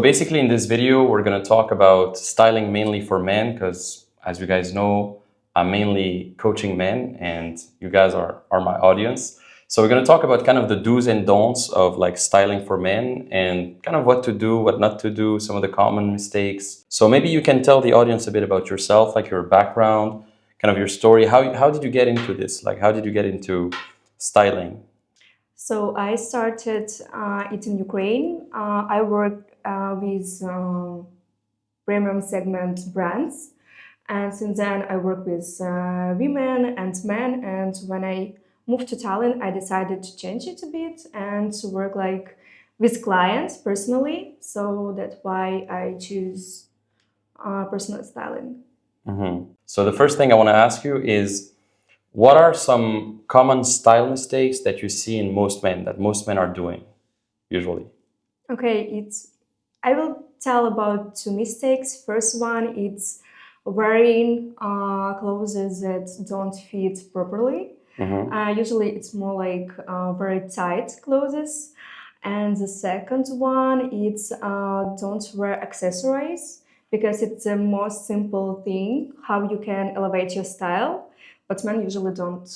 Basically, in this video, we're going to talk about styling mainly for men because, as you guys know, I'm mainly coaching men and you guys are my audience. So we're going to talk about kind of the do's and don'ts of like styling for men and kind of what to do, what not to do, some of the common mistakes. So maybe you can tell the audience a bit about yourself, like your background, kind of your story. How did you get into this? Like, how did you get into styling? So I started it in Ukraine. I worked with premium segment brands. And since then, I work with women and men. And when I moved to Tallinn, I decided to change it a bit and to work like with clients personally. So that's why I choose personal styling. So the first thing I want to ask you is, what are some common style mistakes that you see in most men, that most men are doing usually? Okay, I will tell about two mistakes. First one, it's wearing clothes that don't fit properly. Usually it's more like very tight clothes. And the second one, it's don't wear accessories because it's the most simple thing how you can elevate your style. But men usually don't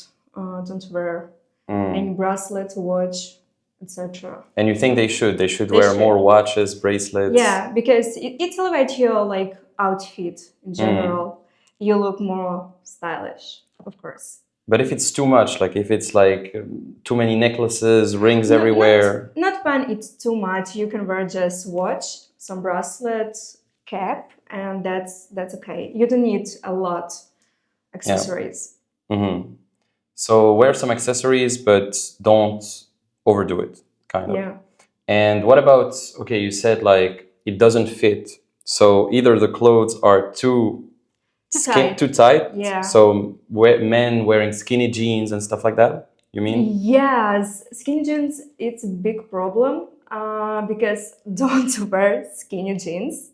wear any bracelet, watch, etc. And you think they should wear more watches, bracelets? Yeah, because it elevates your like outfit in general. You look more stylish, of course. But if it's too much, like if it's like too many necklaces, rings everywhere. Not when it's too much. You can wear just watch, some bracelets, cap, and that's okay. You don't need a lot accessories. So wear some accessories, but don't overdo it, kind of. Yeah. And what about, okay, you said like it doesn't fit. So either the clothes are too tight. Yeah. So men wearing skinny jeans and stuff like that, you mean? Yes, skinny jeans, it's a big problem because don't wear skinny jeans.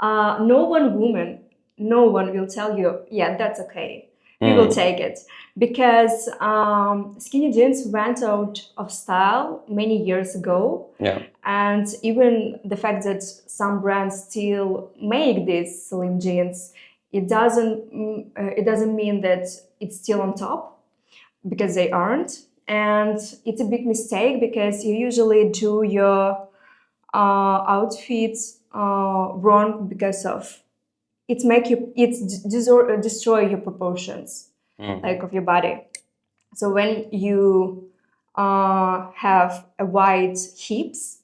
No one will tell you, yeah, that's okay. We will take it because skinny jeans went out of style many years ago. Yeah. And even the fact that some brands still make these slim jeans, it doesn't mean that it's still on top, because they aren't. And it's a big mistake because you usually do your outfits wrong because of destroy your proportions, like of your body. So when you have a wide hips,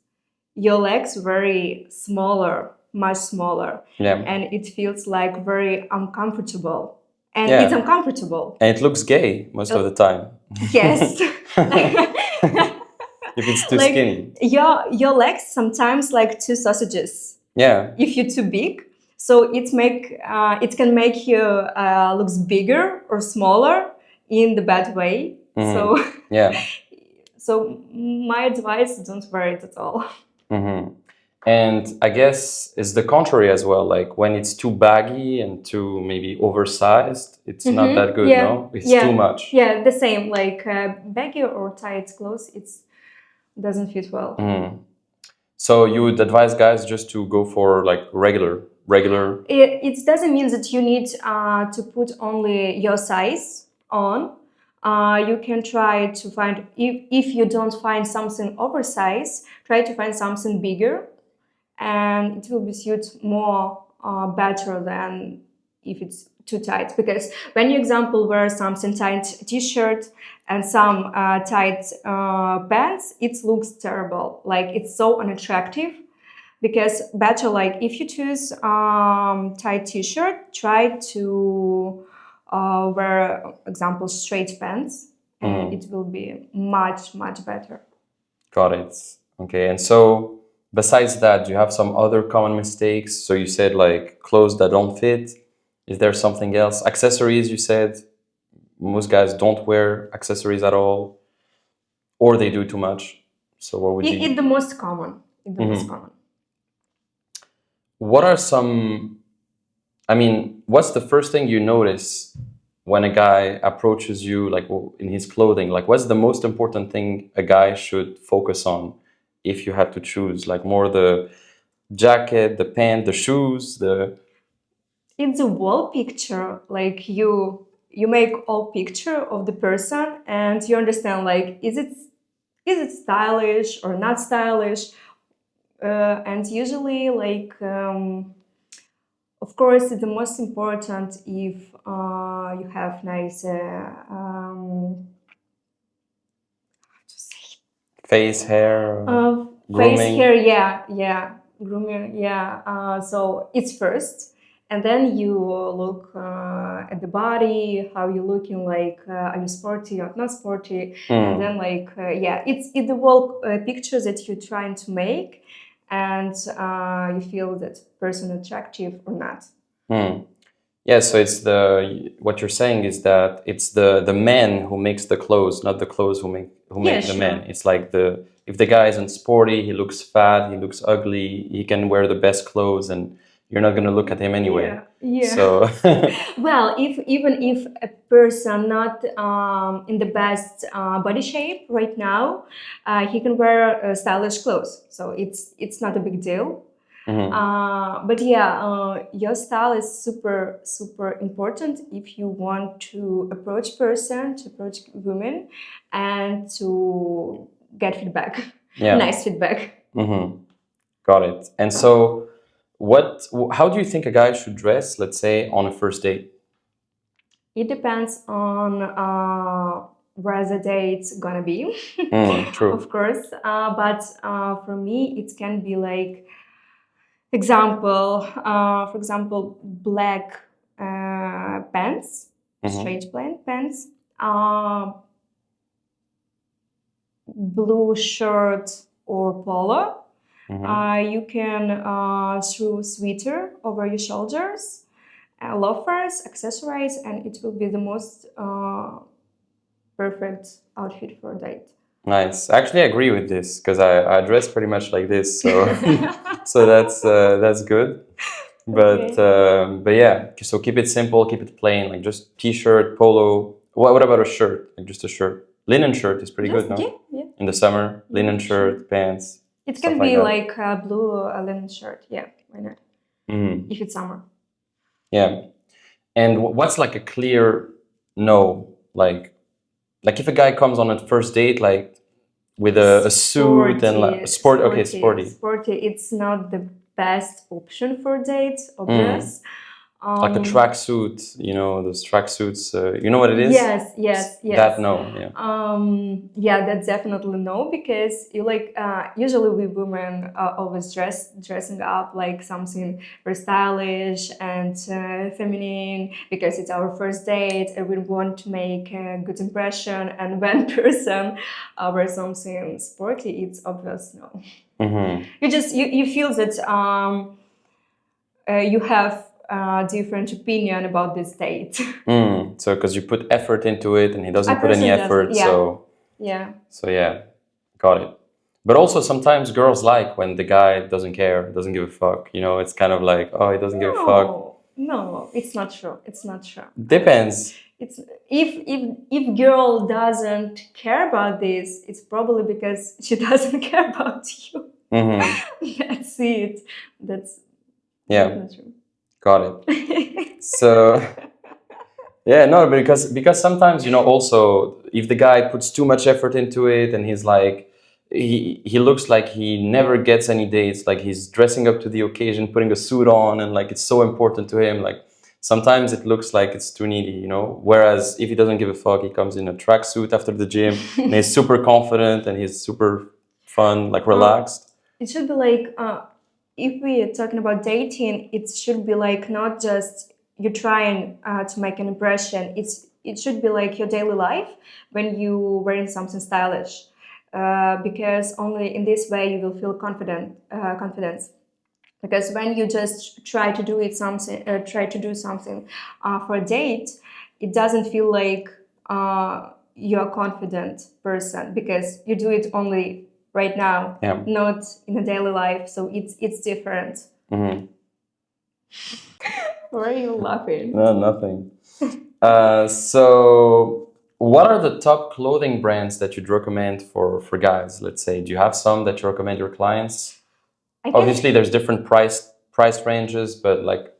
your legs very smaller, much smaller, and it feels like very uncomfortable. And it's uncomfortable. And it looks gay most of the time. Yes. If it's too skinny. Your legs sometimes like two sausages. Yeah. If you're too big. So it can make you looks bigger or smaller in the bad way. So yeah. So my advice, don't wear it at all. And I guess it's the contrary as well. Like when it's too baggy and too maybe oversized, it's not that good, no? It's too much. Yeah, the same. Like baggy or tight clothes, it doesn't fit well. So you would advise guys just to go for like regular? It doesn't mean that you need to put only your size on. You can try to find, if you don't find something oversized, try to find something bigger, and it will be suit more better than if it's too tight. Because when you, example, wear something tight t-shirt and some tight pants, it looks terrible. Like it's so unattractive. Because better, like if you choose tight t-shirt, try to wear, example, straight pants, and it will be much better. Got it. Okay. And so besides that, do you have some other common mistakes? So you said like clothes that don't fit. Is there something else? Accessories, you said most guys don't wear accessories at all, or they do too much. So what would It's the most common. What are some, I mean, what's the first thing you notice when a guy approaches you, like in his clothing? Like, what's the most important thing a guy should focus on if you had to choose? Like more the jacket, the pant, the shoes, the It's a wall picture. Like you make all picture of the person, and you understand like is it stylish or not stylish, and usually like of course the most important if you have nice face, hair, face, grooming. hair, yeah, grooming, yeah. So it's first, and then you look at the body, how you looking, like are you sporty or not sporty, and Mm, then like yeah, it's the whole picture that you're trying to make, and you feel that person attractive or not. mm. Yeah, so it's the what you're saying is that it's the man who makes the clothes, not the clothes who Yeah, make the sure. men. It's like the if the guy isn't sporty, he looks fat, he looks ugly, he can wear the best clothes, and you're not gonna look at him anyway. Yeah, yeah. So Well, if even if a person not in the best body shape right now, he can wear stylish clothes, so it's not a big deal. Mhm. But yeah, your style is super super important if you want to approach person, to approach women, and to get feedback, Yeah. nice feedback. Hmm. Got it. And so, how do you think a guy should dress, let's say, on a first date? It depends on where the date's gonna be, Mm, of true. course. But for me, it can be like for example, black pants, Hmm. pants, uh, blue shirt or polo. Hmm. You can throw sweater over your shoulders, loafers, accessories, and it will be the most perfect outfit for a date. Nice. Actually, I agree with this because I dress pretty much like this, so so that's good. Okay. But yeah, so keep it simple, keep it plain, like just t-shirt, polo. What about a shirt? Like just a shirt. Linen shirt is pretty Just good, no? yeah, yeah, In the summer, linen yeah, sure. shirt, pants, It stuff can like be that. like a blue linen shirt. Yeah, why not? Mm. If it's summer. Yeah. And what's like a clear no? Like if a guy comes on a first date, like with a suit and like sport. Okay, sporty. Sporty. It's not the best option for dates, Mm. obvious. Like a Um, tracksuit, you know, those tracksuits. You know what it is? yes, yes, That yes. no, yeah. Yeah, that's definitely no, because you like usually we women always dressing up like something very stylish and feminine because it's our first date and we want to make a good impression. And when person wears something sporty, it's obvious no. Mm-hmm. You feel that you have a different opinion about this date. Mm. So because you put effort into it and he A doesn't put any person doesn't. effort, Yeah, so yeah. so yeah, got it. But also sometimes girls like when the guy doesn't care, doesn't give a fuck. You know, it's kind of like, oh, he doesn't give a fuck. No, no, it's not true. It's not true. Depends. It's if girl doesn't care about this, it's probably because she doesn't care about you. Mm-hmm. That's it. That's Yeah, not true. got it. So yeah, no, because sometimes, you know, also if the guy puts too much effort into it and he's like he looks like he never gets any dates, like he's dressing up to the occasion, putting a suit on, and like it's so important to him, like sometimes it looks like it's too needy, you know. Whereas if he doesn't give a fuck, he comes in a tracksuit after the gym and he's super confident and he's super fun, like relaxed. It should be like if we are talking about dating, it should be like not just you're trying to make an impression. It should be like your daily life when you wearing something stylish, because only in this way you will feel confidence. Because when you just try to do something for a date, it doesn't feel like you're a confident person because you do it only right now, Yeah. not in a daily life. So it's different. Hmm. Why are you laughing? No, nothing. So, what are the top clothing brands that you'd recommend for guys? Let's say, do you have some that you recommend your clients? I can Obviously, there's different price ranges, but like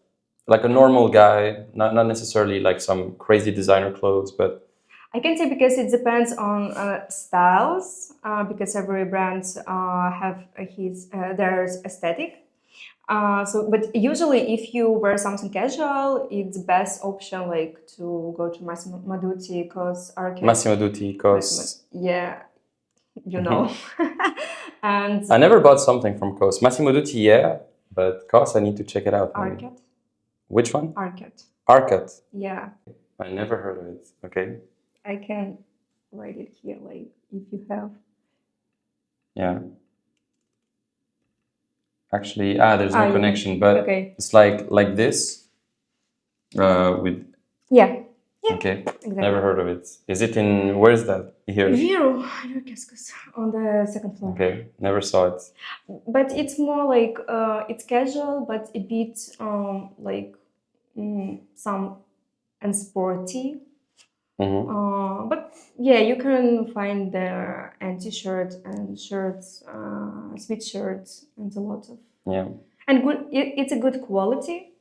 a normal guy, not necessarily like some crazy designer clothes, but I can say because it depends on styles, because every brand have his their aesthetic. But usually, if you wear something casual, it's best option like to go to Massimo Dutti, cause Arcade, Massimo Dutti Massimo, costs. yeah, you know, and I never bought something from COS. Massimo Dutti, yeah, but COS, I need to check it out maybe. Arcade, Which one? Arcade, Arcade. yeah. I never heard of it. Okay. I can write it here, like if you have. Yeah. Actually, there's Ah, no connection, but okay. it's like this. With Yeah, yeah, okay. exactly. Never heard of it. Is it in where is that? Here. Vero, Cascos, on the second floor. Okay. Never saw it. But it's more like it's casual, but a bit like some and sporty. But yeah, you can find there and t-shirts and shirts, sweatshirts, and a lot of Yeah. and good. It's a good quality,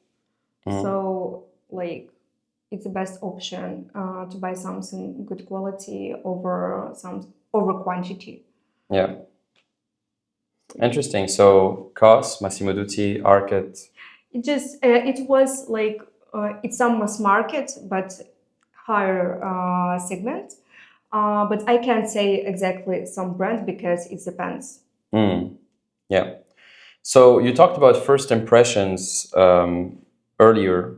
so like it's the best option to buy something good quality over quantity. Yeah. Interesting. So COS, Massimo Dutti, Arcade. It was like it's some mass market, but higher segment. But I can't say exactly some brand because it depends. Yeah. So you talked about first impressions earlier.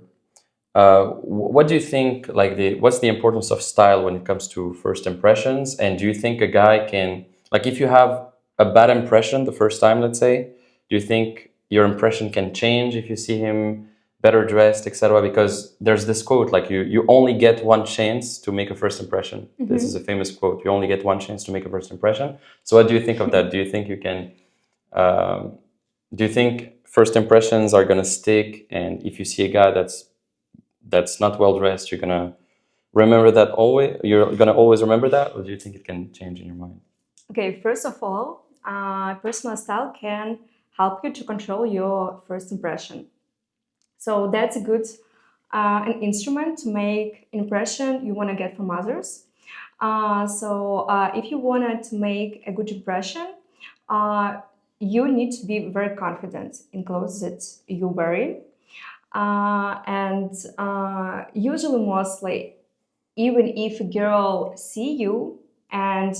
What do you think? Like what's the importance of style when it comes to first impressions? And do you think a guy can, like, if you have a bad impression the first time, let's say, do you think your impression can change if you see him better dressed, etc.? Because there's this quote, like you only get one chance to make a first impression. This is a famous quote. You only get one chance to make a first impression. So what do you think of that? Do you think you can? Um, do you think first impressions are gonna stick? And if you see a guy that's not well dressed, you're gonna remember that always. You're gonna always remember that, or do you think it can change in your mind? Okay, first of all, personal style can help you to control your first impression. So that's a good an instrument to make impression you want to get from others. If you wanted to make a good impression, you need to be very confident in clothes that you're wearing. Usually, mostly, even if a girl see you and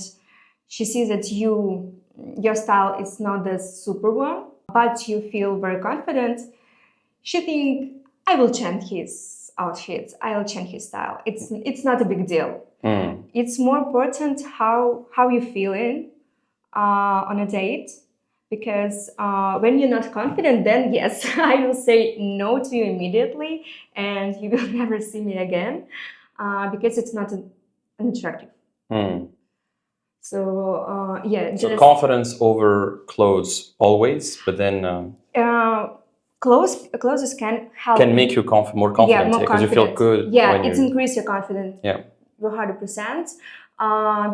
she sees that your style is not the super one, but you feel very confident, she think I will change his outfit, I will change his style. It's not a big deal. It's more important how you feeling on a date, because when you're not confident, then yes, I will say no to you immediately, and you will never see me again, because it's not attractive. So yeah, So just confidence over clothes always, but then clothes can make you more yeah, confident, more because you feel confident. good Yeah, when it's you. increase your confidence. Yeah. 100%.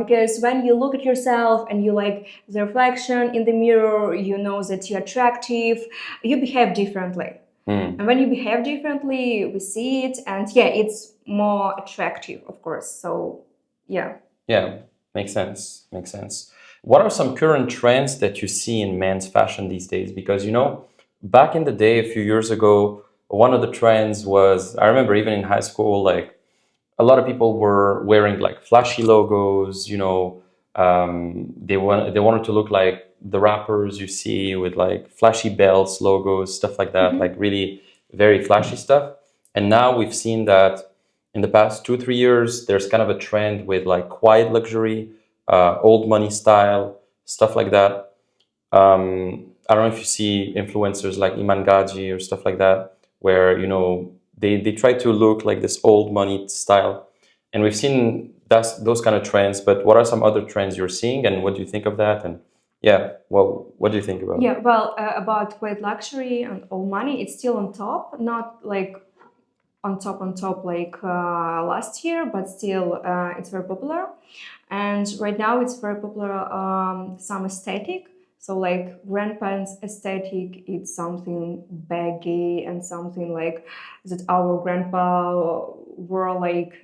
Because when you look at yourself and you like the reflection in the mirror, you know that you're attractive, you behave differently. And when you behave differently, we see it, and yeah, it's more attractive, of course. So yeah. Yeah, makes sense. Makes sense. What are some current trends that you see in men's fashion these days? Because, back in the day, a few years ago, one of the trends was, I remember even in high school, like a lot of people were wearing like flashy logos, they wanted to look like the rappers you see with like flashy belts, logos, stuff like that, like really very flashy stuff. And now we've seen that in the past 2 3 years, there's kind of a trend with like quiet luxury, old money style, stuff like that. I don't know if you see influencers like Iman Gaji or stuff like that, where they try to look like this old money style, and we've seen those kind of trends. But what are some other trends you're seeing, and what do you think of that? And yeah, what do you think about it? Yeah, well, about quiet luxury and old money, it's still on top, not like on top like last year, but still it's very popular. And right now it's very popular, some aesthetic So like grandparents' aesthetic, it's something baggy and something that our grandpa wore like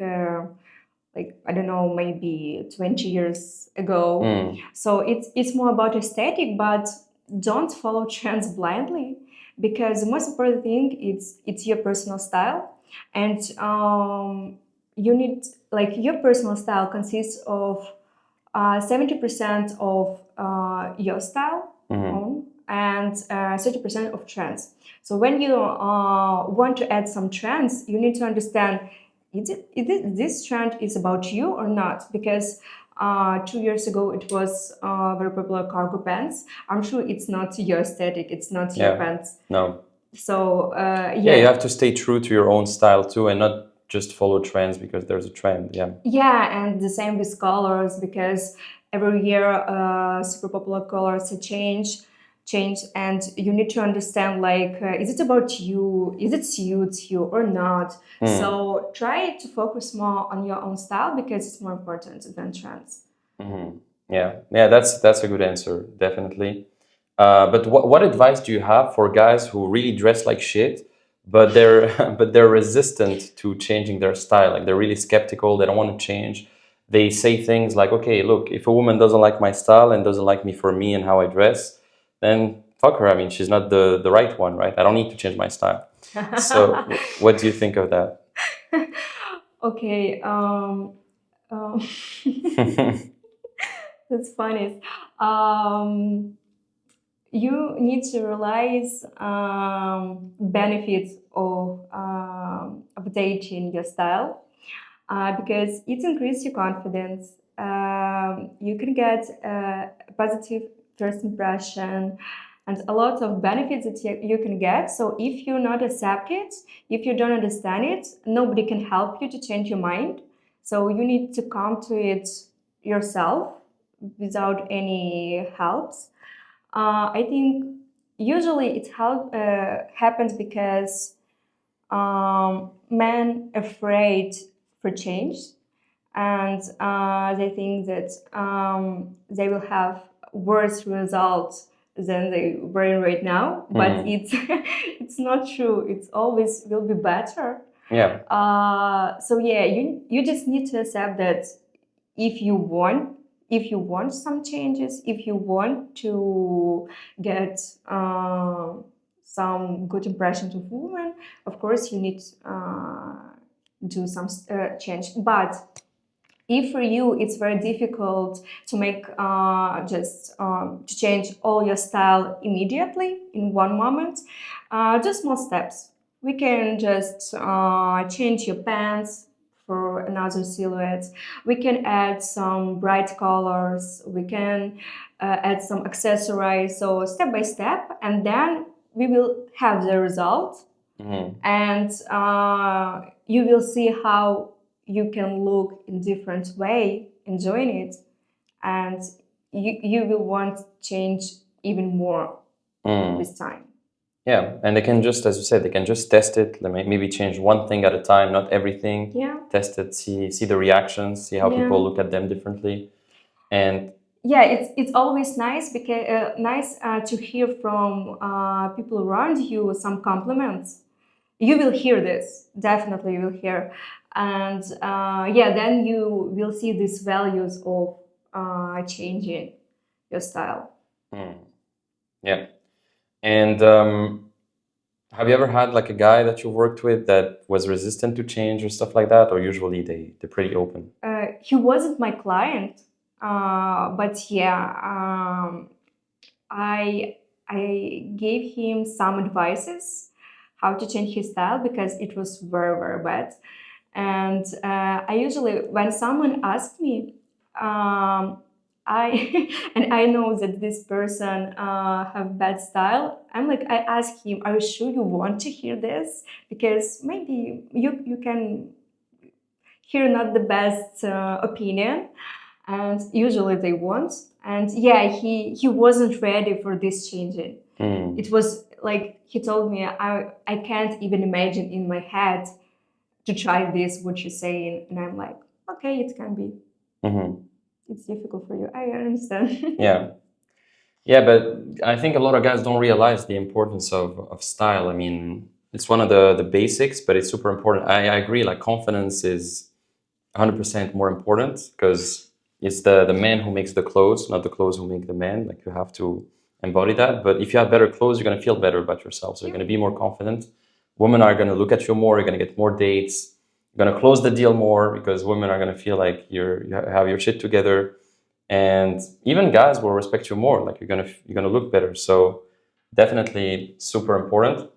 I don't know, maybe 20 years ago. So it's more about aesthetic, but don't follow trends blindly, because the most important thing it's your personal style, and you need like your personal style consists of 70% of your style own, and 30% of trends. So when you want to add some trends, you need to understand this trend is about you or not, because 2 years ago it was very popular cargo pants. I'm sure it's not your aesthetic, it's not your pants. No. So Yeah, you have to stay true to your own style too, and not just follow trends because there's a trend. Yeah. Yeah, and the same with colors, because every year super popular colors change, and you need to understand like is it about you, is it suits you or not. So try to focus more on your own style, because it's more important than trends. Yeah, that's a good answer, definitely. But what advice do you have for guys who really dress like shit, but they're but they're resistant to changing their style? Like they're really skeptical. They don't want to change. They say things like, "Okay, look, if a woman doesn't like my style and doesn't like me for me and how I dress, then fuck her. I mean, she's not the right one, right? I don't need to change my style." So, what do you think of that? Okay, that's funny. You need to realize benefits of updating your style, because it increases your confidence. You can get a positive first impression and a lot of benefits that you can get. So if you not accept it, if you don't understand it, nobody can help you to change your mind. So you need to come to it yourself without any helps. I think usually it happens because men afraid for change, and they think that they will have worse results than they were right now. But it's it's not true. It's always will be better. Yeah. So yeah, you just need to accept that if you want some changes, if you want to get some good impression of women, of course you need do some change. But if for you it's very difficult to make to change all your style immediately in one moment, just small steps. We can just change your pants for another silhouette. We can add some bright colors. We can add some accessories. So step by step, and then we will have the result, and you will see how you can look in different way, enjoying it, and you will want change even more with time. Yeah, and they can just, as you said, they can just test it. Maybe change one thing at a time, not everything. Yeah. Test it, see the reactions, see how people look at them differently, and yeah, it's always nice because to hear from people around you some compliments. You will hear this, definitely you will hear, and yeah, then you will see these values of changing your style. Yeah. And have you ever had like a guy that you worked with that was resistant to change or stuff like that, or usually they're pretty open? He wasn't my client, but yeah, I gave him some advices how to change his style, because it was very bad. And I usually, when someone asks me, I and I know that this person have bad style, I'm like, I ask him, are you sure you want to hear this? Because maybe you can hear not the best opinion, and usually they won't. And yeah, he wasn't ready for this changing. It was like he told me, I can't even imagine in my head to try this, what you're saying. And I'm like, okay, it can be. It's difficult for you. I understand. Yeah. Yeah, but I think a lot of guys don't realize the importance of style. I mean, it's one of the basics, but it's super important. I agree. Like confidence is 100% more important because it's the man who makes the clothes, not the clothes who make the man. Like you have to embody that. But if you have better clothes, you're gonna feel better about yourself. So you're gonna be more confident. Women are gonna look at you more. You're gonna get more dates. You're gonna close the deal more because women are gonna feel like you have your shit together, and even guys will respect you more. Like you're gonna look better. So definitely super important.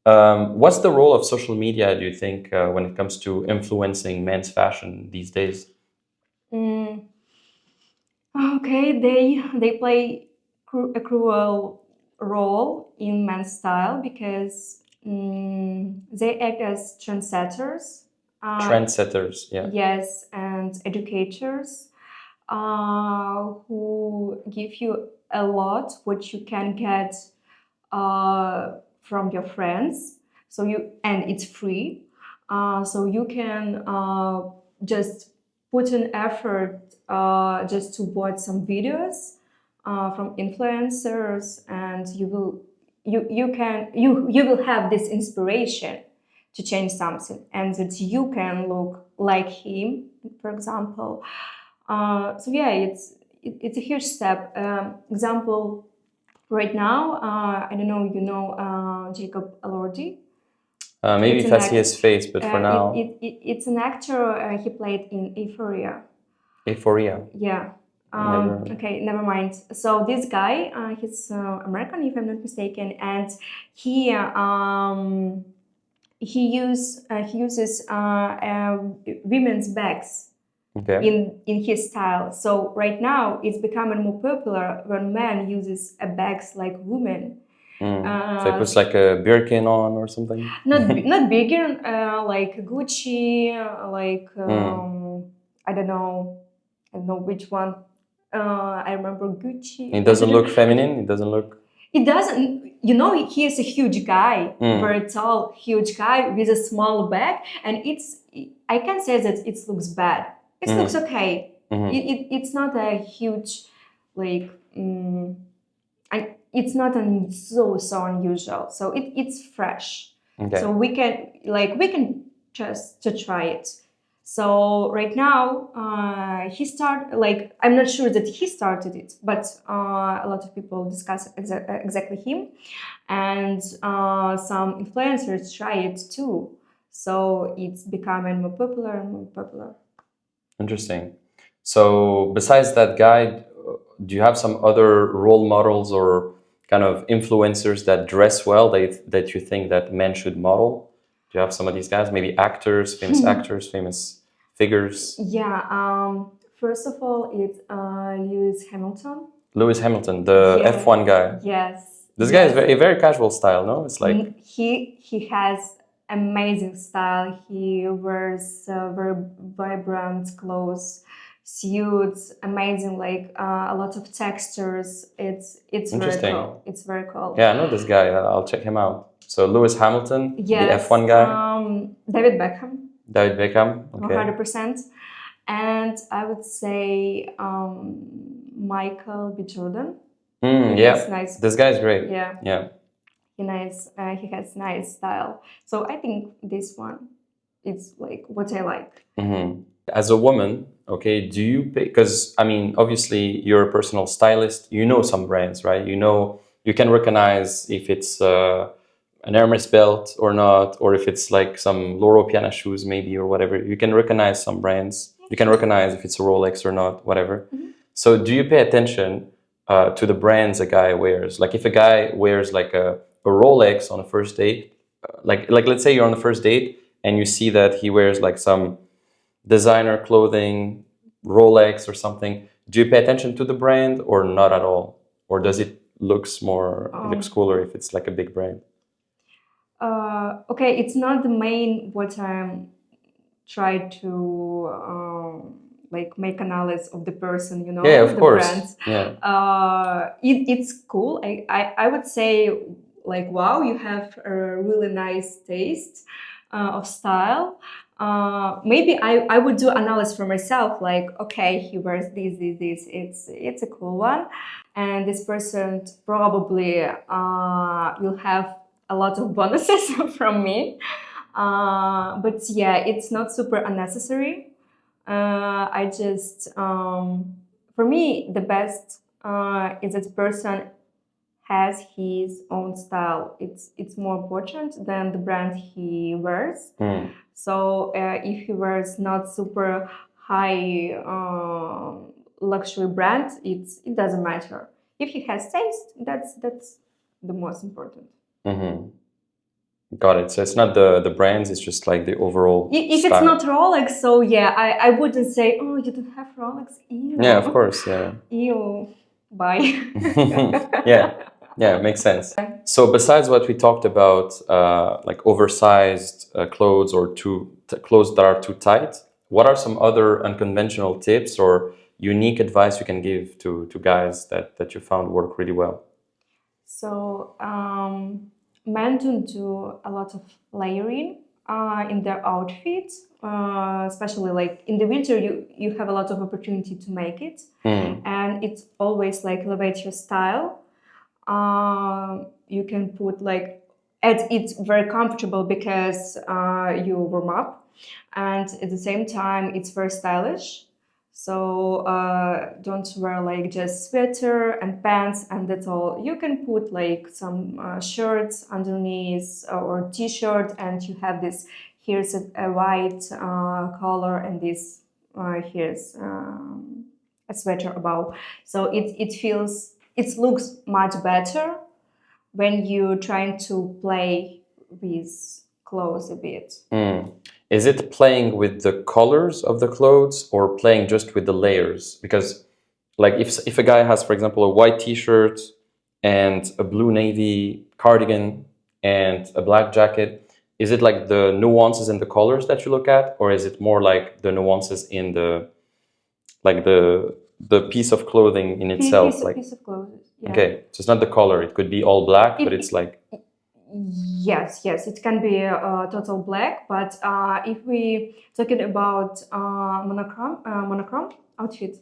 What's the role of social media, do you think, when it comes to influencing men's fashion these days? Mm, okay, they play a cruel role in men's style because they act as trendsetters. Trendsetters, yeah. Yes, and educators who give you a lot what you can get from your friends. So and it's free. So you can just put an effort just to watch some videos from influencers, and you will have this inspiration to change something, and that you can look like him, for example. So yeah, it's a huge step. Example, right now, I don't know, Jacob Elordi. Maybe It's if an I see act. his face, but for now, It's an actor. He played in Euphoria. Euphoria. Yeah. Never. Okay, never mind. So this guy, he's American, if I'm not mistaken, and he um, he uses women's bags Okay. in his style. So right now it's becoming more popular when men uses a bags like women. So he puts like a Birkin on or something. Not bigger, like Gucci, like Mm. I don't know which one. I remember Gucci. It doesn't look feminine. It doesn't look. It doesn't. He is a huge guy, very tall, huge guy with a small bag, and I can say that it looks bad. It looks okay. It's not a huge, like, it's not so unusual. So it's fresh. Okay. So we can just to try it. So right now, he start like I'm not sure that he started it, but a lot of people discuss exactly him, and some influencers try it too. So it's becoming more popular and more popular. Interesting. So besides that guy, do you have some other role models or kind of influencers that dress well that you think that men should model? Do you have some of these guys? Maybe actors, famous figures? Yeah. First of all, it's Lewis Hamilton. Lewis Hamilton, the Yeah. F1 guy. Yes. This guy is Yes. very casual style, no? It's like He has amazing style. He wears very vibrant clothes, suits, amazing, like a lot of textures. It's very interesting. cool. It's very cool. Yeah, I know this guy. I'll check him out. So Lewis Hamilton, the Yes. F1 guy, David Beckham. David Beckham. Okay. 100%. And I would say Michael B. Jordan. Yeah, Nice. this guy is great. Yeah. Yeah. He has nice style. So I think this one is like what I like. As a woman, okay, do you pay? Because I mean, obviously, you're a personal stylist. You know some brands, right? You can recognize if it's an Hermes belt or not, or if it's like some Loro Piana shoes, maybe, or whatever. You can recognize some brands. You can recognize if it's a Rolex or not, whatever. So, do you pay attention to the brands a guy wears? Like, if a guy wears like a Rolex on a first date, like let's say you're on the first date and you see that he wears like some designer clothing, Rolex or something, do you pay attention to the brand or not at all? Or does it it looks cooler if it's like a big brand? Okay, it's not the main what I'm trying to like make analysis of the person, Yeah, of the course. brands. Yeah. It's cool. I would say like wow, you have a really nice taste of style. maybe I would do analysis for myself, like, okay, he wears this, it's a cool one, and this person probably will have a lot of bonuses from me. But yeah, it's not super unnecessary. I just for me the best is that person has his own style. It's more important than the brand he wears. So if he wears not super high luxury brand, it doesn't matter. If he has taste, that's the most important. Got it. So it's not the brands, it's just like the overall If style. it's not Rolex, so yeah, I wouldn't say, oh, you don't have Rolex. Ew. Yeah, of course. Yeah. Ew. Bye. Yeah, makes sense. So besides what we talked about, like oversized clothes or clothes that are too tight, what are some other unconventional tips or unique advice you can give to guys that you found work really well? So men don't do a lot of layering in their outfits, especially like in the winter. You have a lot of opportunity to make it, and it's always like elevate your style. You can put like, and it's very comfortable because you warm up, and at the same time it's very stylish. So don't wear like just sweater and pants and that's all. You can put like some shirts underneath or t-shirt, and you have this, here's a white color, and this here's a sweater above. So it looks much better when you're trying to play with clothes a bit. Is it playing with the colors of the clothes or playing just with the layers? Because like if a guy has, for example, a white t-shirt and a blue navy cardigan and a black jacket, is it like the nuances in the colors that you look at, or is it more like the nuances in the piece of clothing in itself? Piece of clothes. Yeah. Okay, so it's not the color. It could be all black, but it's like... Yes, it can be total black, but if we talking about monochrome outfit,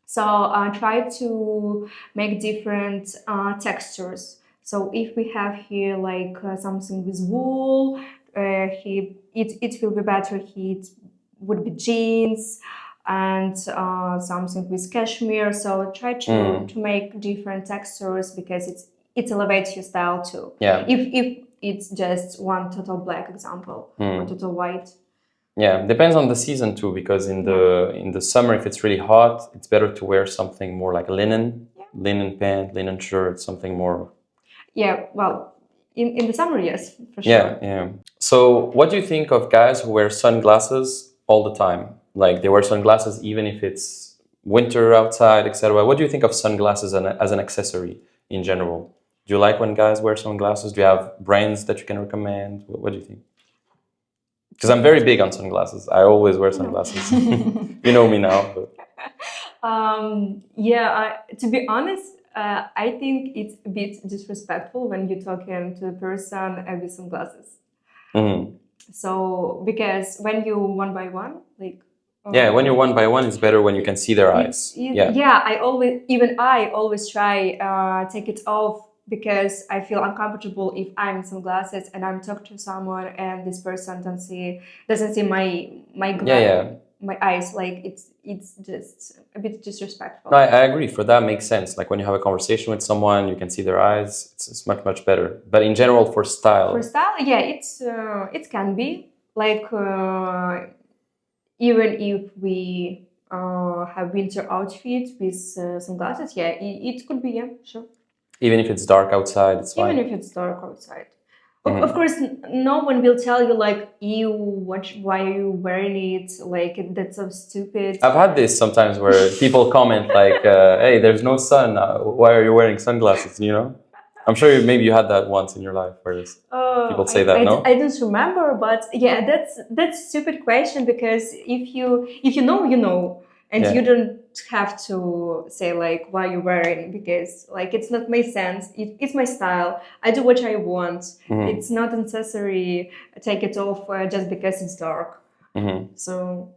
so try to make different textures. So if we have here like something with wool, it will be better. It would be jeans and something with cashmere. So try to make different textures because it elevates your style too. Yeah. If it's just one total black example or total white. Yeah, depends on the season too, because in the summer, if it's really hot, it's better to wear something more like linen pant, linen shirt, something more. Yeah, well, in the summer, yes, for sure. Yeah. So what do you think of guys who wear sunglasses all the time? Like they wear sunglasses even if it's winter outside, etc. What do you think of sunglasses as an accessory in general? Do you like when guys wear sunglasses? Do you have brands that you can recommend? What do you think? Because I'm very big on sunglasses. I always wear sunglasses. You know me now. But. To be honest, I think it's a bit disrespectful when you're talking to a person with sunglasses. So, because when you one by one, like... when you're one by one, it's better when you can see their eyes. I always try take it off, because I feel uncomfortable if I'm in sunglasses and I'm talking to someone and this person doesn't see my eyes. Like it's just a bit disrespectful. No, I agree. For that makes sense. Like when you have a conversation with someone, you can see their eyes. It's much better. But in general, for style, it can be like even if we have winter outfit with sunglasses, it could be, sure. Even if it's dark outside, it's fine. Even if it's dark outside. Of course, no one will tell you like, ew, why are you wearing it? Like, that's so stupid. I've had this sometimes where people comment like, hey, there's no sun. Why are you wearing sunglasses, you know? I'm sure maybe you had that once in your life where people say that, no? I don't remember, but yeah, that's a stupid question, because if you know, you know. And you don't have to say like why you're wearing, because like it's not my sense. It's my style. I do what I want. It's not necessary take it off just because it's dark. So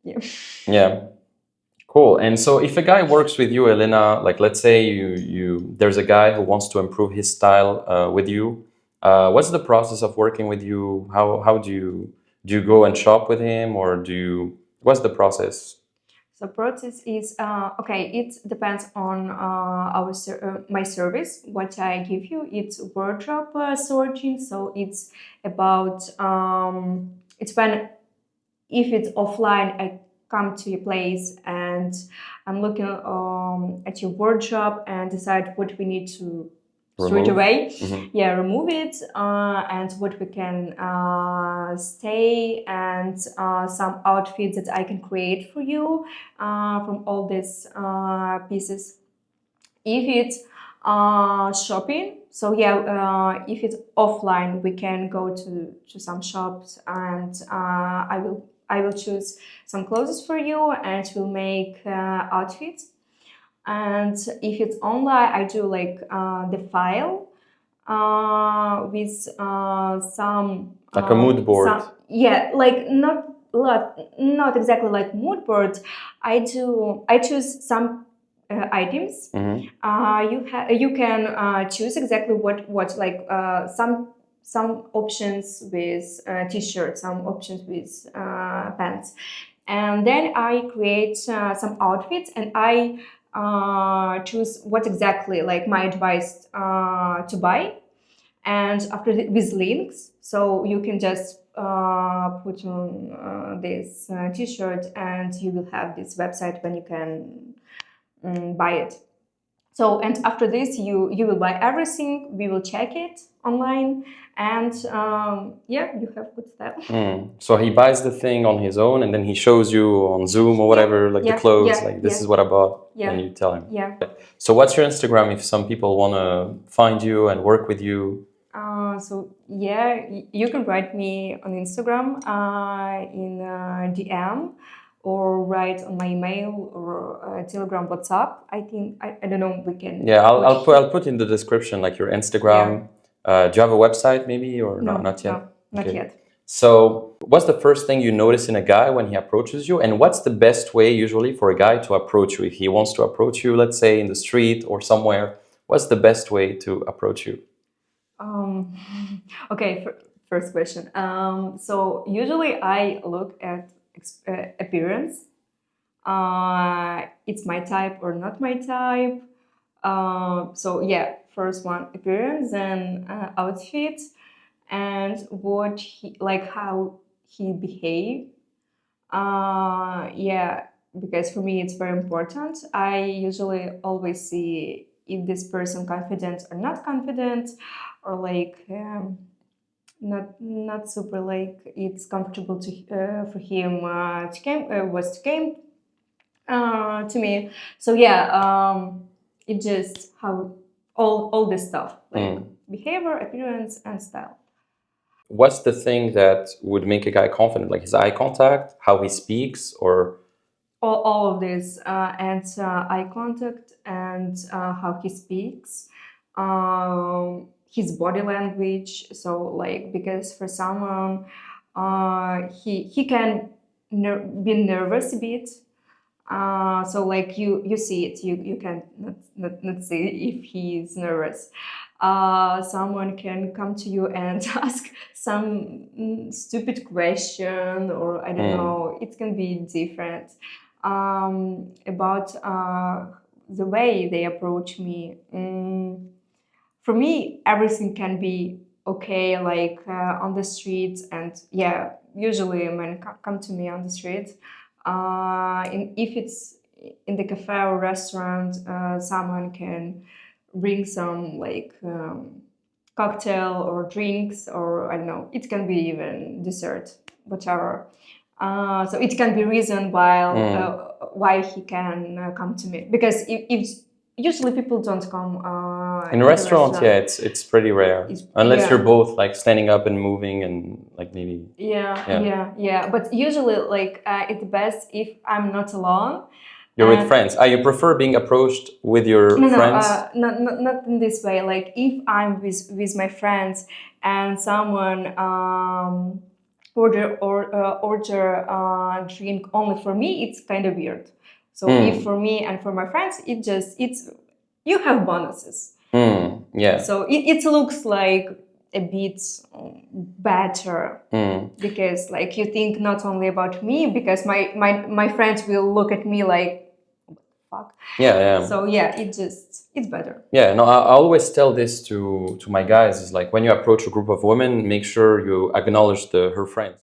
yeah. Yeah. Cool. And so if a guy works with you, Elena, like let's say there's a guy who wants to improve his style with you, what's the process of working with you? How do you go and shop with him, or what's the process? So process is okay. It depends on my service. What I give you, it's wardrobe sorting. So it's about it's when if it's offline, I come to your place and I'm looking at your wardrobe and decide what we need to straight Remove? away. Yeah, remove it and what we can stay and some outfits that I can create for you from all these pieces. If it's shopping, so yeah, if it's offline, we can go to some shops and I will choose some clothes for you and will make outfits. And if it's online, I do like the file with some Like a mood board. yeah, like not exactly like mood board. I choose some items. You can choose exactly what like some options with t-shirts, some options with pants, and then I create some outfits and I choose what exactly like my advice to buy, and after with links, so you can just put on this t-shirt and you will have this website when you can buy it. So and after this you will buy everything, we will check it online, and yeah, you have good style. So he buys the thing on his own, and then he shows you on Zoom or whatever, like the Yeah, clothes, yeah, like this yeah, is what I bought, yeah, and you tell him. yeah. So what's your Instagram if some people want to find you and work with you? So yeah, you can write me on Instagram in DM or write on my email or Telegram, WhatsApp. I think I don't know. We can. Yeah, I'll put in the description like your Instagram. Do you have a website maybe, or No, not yet? no, not Okay. yet. So what's the first thing you notice in a guy when he approaches you, and what's the best way usually for a guy to approach you if he wants to approach you, let's say in the street or somewhere? What's the best way to approach you? Um, okay, first question. So usually I look at appearance. It's my type or not my type. So yeah, first one appearance, then outfit, and what he like how he behave. Yeah, because for me it's very important. I usually always see if this person confident or not confident, or like not super like it's comfortable to for him to came was to came to me. So yeah, it just how all this stuff like behavior, appearance, and style. What's the thing that would make a guy confident? Like his eye contact, how he speaks, or All of this and eye contact and how he speaks, his body language. So like because for someone he can be nervous a bit. So like you see it, you can not see if he's nervous. Someone can come to you and ask some stupid question, or I don't know, it can be different about the way they approach me. For me, everything can be okay, like on the streets, and yeah, usually men come to me on the street. If it's in the cafe or restaurant, someone can bring some like cocktail or drinks, or I don't know. It can be even dessert, whatever. So it can be reason why he can come to me, because if usually people don't come in in the restaurants? Yeah, restaurant. it's pretty rare unless Yeah. you're both like standing up and moving and like maybe. Yeah. But usually, like, it's best if I'm not alone. You're with friends. You prefer being approached with your No, friends? not in this way. Like, if I'm with my friends and someone order drink only for me, it's kind of weird. So if for me and for my friends, it's you have bonuses. Yeah. So it looks like a bit better because like you think not only about me, because my friends will look at me like fuck. Yeah. So yeah, it's better. Yeah, no, I always tell this to my guys is like when you approach a group of women, make sure you acknowledge her friends.